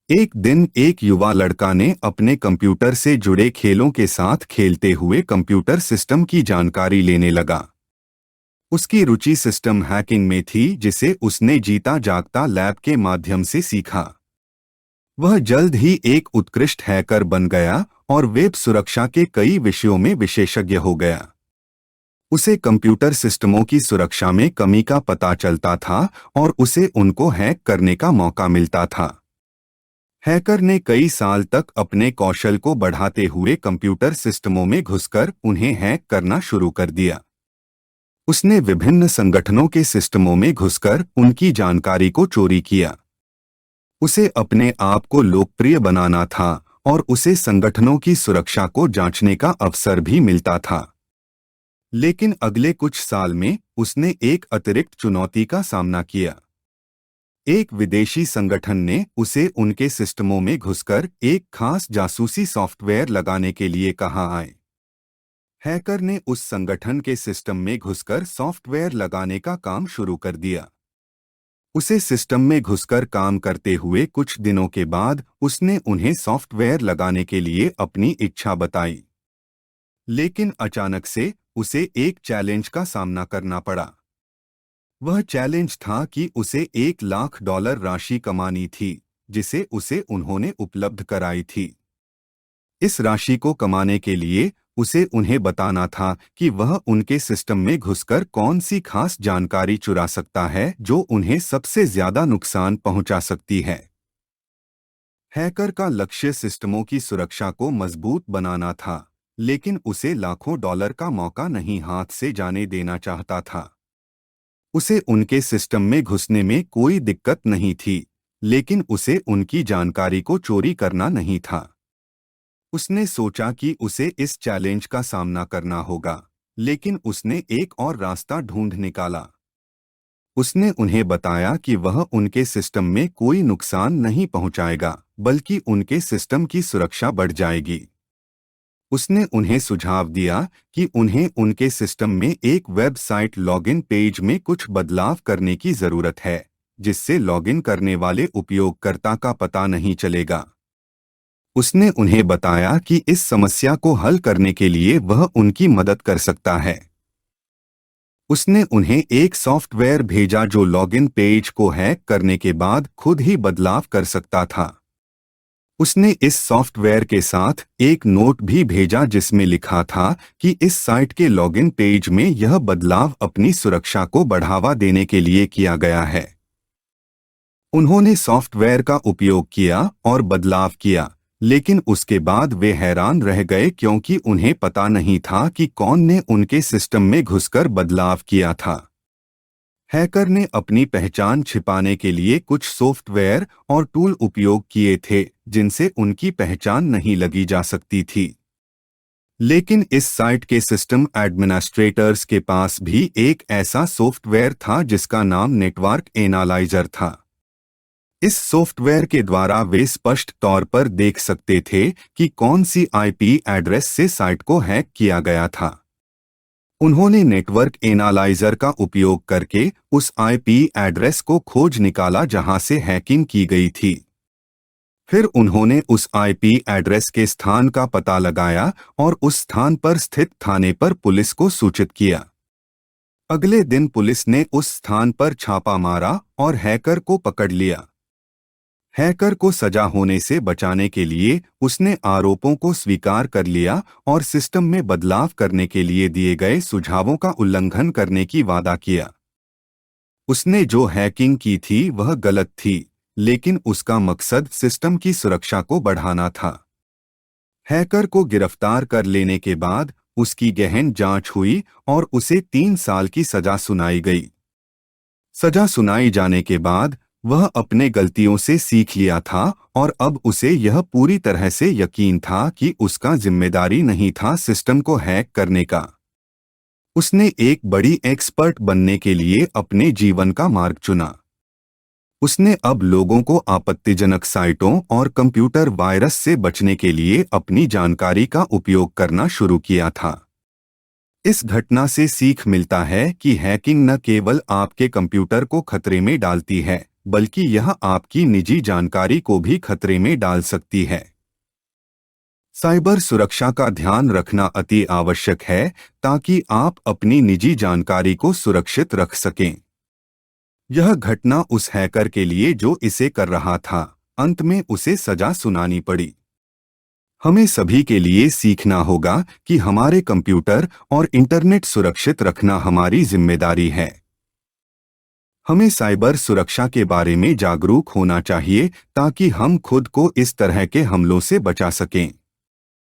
एक दिन एक युवा लड़का ने अपने कंप्यूटर से जुड़े खेलों के साथ खेलते हुए कंप्यूटर सिस्टम की जानकारी लेने लगा। उसकी रुचि सिस्टम हैकिंग में थी, जिसे उसने जीता जागता लैब के माध्यम से सीखा। वह जल्द ही एक उत्कृष्ट हैकर बन गया और वेब सुरक्षा के कई विषयों में विशेषज्ञ हो गया। उसे कंप्यूटर सिस्टमों की सुरक्षा में कमी का पता चलता था और उसे उनको हैक करने का मौका मिलता था। हैकर ने कई साल तक अपने कौशल को बढ़ाते हुए कंप्यूटर सिस्टमों में घुसकर उन्हें हैक करना शुरू कर दिया। उसने विभिन्न संगठनों के सिस्टमों में घुसकर उनकी जानकारी को चोरी किया। उसे अपने आप को लोकप्रिय बनाना था और उसे संगठनों की सुरक्षा को जांचने का अवसर भी मिलता था। लेकिन अगले कुछ साल में उसने एक अतिरिक्त चुनौती का सामना किया। एक विदेशी संगठन ने उसे उनके सिस्टमों में घुसकर एक खास जासूसी सॉफ्टवेयर लगाने के लिए कहा आए। हैकर ने उस संगठन के सिस्टम में घुसकर सॉफ्टवेयर लगाने का काम शुरू कर दिया। उसे सिस्टम में घुसकर काम करते हुए कुछ दिनों के बाद उसने उन्हें सॉफ्टवेयर लगाने के लिए अपनी इच्छा बताई। लेकिन अचानक से उसे एक चैलेंज का सामना करना पड़ा। वह चैलेंज था कि उसे $1,00,000 राशि कमानी थी, जिसे उसे उन्होंने उपलब्ध कराई थी। इस राशि को कमाने के लिए उसे उन्हें बताना था कि वह उनके सिस्टम में घुसकर कौन सी खास जानकारी चुरा सकता है जो उन्हें सबसे ज्यादा नुकसान पहुंचा सकती है। हैकर का लक्ष्य सिस्टमों की सुरक्षा को मजबूत बनाना था, लेकिन उसे लाखों डॉलर का मौका नहीं हाथ से जाने देना चाहता था। उसे उनके सिस्टम में घुसने में कोई दिक्कत नहीं थी, लेकिन उसे उनकी जानकारी को चोरी करना नहीं था। उसने सोचा कि उसे इस चैलेंज का सामना करना होगा, लेकिन उसने एक और रास्ता ढूंढ निकाला। उसने उन्हें बताया कि वह उनके सिस्टम में कोई नुकसान नहीं पहुंचाएगा, बल्कि उनके सिस्टम की सुरक्षा बढ़ जाएगी। उसने उन्हें सुझाव दिया कि उन्हें उनके सिस्टम में एक वेबसाइट लॉगिन पेज में कुछ बदलाव करने की जरूरत है, जिससे लॉगिन करने वाले उपयोगकर्ता का पता नहीं चलेगा। उसने उन्हें बताया कि इस समस्या को हल करने के लिए वह उनकी मदद कर सकता है। उसने उन्हें एक सॉफ्टवेयर भेजा जो लॉगिन पेज को हैक करने के बाद खुद ही बदलाव कर सकता था। उसने इस सॉफ्टवेयर के साथ एक नोट भी भेजा जिसमें लिखा था कि इस साइट के लॉगिन पेज में यह बदलाव अपनी सुरक्षा को बढ़ावा देने के लिए किया गया है। उन्होंने सॉफ्टवेयर का उपयोग किया और बदलाव किया, लेकिन उसके बाद वे हैरान रह गए क्योंकि उन्हें पता नहीं था कि कौन ने उनके सिस्टम में घुसकर बदलाव किया था। हैकर ने अपनी पहचान छिपाने के लिए कुछ सॉफ्टवेयर और टूल उपयोग किए थे जिनसे उनकी पहचान नहीं लगी जा सकती थी। लेकिन इस साइट के सिस्टम एडमिनिस्ट्रेटर्स के पास भी एक ऐसा सॉफ्टवेयर था जिसका नाम नेटवर्क एनालाइजर था। इस सॉफ्टवेयर के द्वारा वे स्पष्ट तौर पर देख सकते थे कि कौन सी आईपी एड्रेस से साइट को हैक किया गया था। उन्होंने नेटवर्क एनालाइजर का उपयोग करके उस आईपी एड्रेस को खोज निकाला जहां से हैकिंग की गई थी। फिर उन्होंने उस आईपी एड्रेस के स्थान का पता लगाया और उस स्थान पर स्थित थाने पर पुलिस को सूचित किया। अगले दिन पुलिस ने उस स्थान पर छापा मारा और हैकर को पकड़ लिया। हैकर को सजा होने से बचाने के लिए उसने आरोपों को स्वीकार कर लिया और सिस्टम में बदलाव करने के लिए दिए गए सुझावों का उल्लंघन करने की वादा किया। उसने जो हैकिंग की थी वह गलत थी, लेकिन उसका मकसद सिस्टम की सुरक्षा को बढ़ाना था। हैकर को गिरफ्तार कर लेने के बाद उसकी गहन जांच हुई और उसे 3 साल की सजा सुनाई गई। सजा सुनाई जाने के बाद वह अपने गलतियों से सीख लिया था और अब उसे यह पूरी तरह से यकीन था कि उसका जिम्मेदारी नहीं था सिस्टम को हैक करने का। उसने एक बड़ी एक्सपर्ट बनने के लिए अपने जीवन का मार्ग चुना। उसने अब लोगों को आपत्तिजनक साइटों और कंप्यूटर वायरस से बचने के लिए अपनी जानकारी का उपयोग करना शुरू किया था। इस घटना से सीख मिलता है कि हैकिंग न केवल आपके कंप्यूटर को खतरे में डालती है, बल्कि यह आपकी निजी जानकारी को भी खतरे में डाल सकती है। साइबर सुरक्षा का ध्यान रखना अति आवश्यक है ताकि आप अपनी निजी जानकारी को सुरक्षित रख सकें। यह घटना उस हैकर के लिए जो इसे कर रहा था, अंत में उसे सजा सुनानी पड़ी। हमें सभी के लिए सीखना होगा कि हमारे कंप्यूटर और इंटरनेट सुरक्षित रखना हमारी जिम्मेदारी है। हमें साइबर सुरक्षा के बारे में जागरूक होना चाहिए ताकि हम खुद को इस तरह के हमलों से बचा सकें।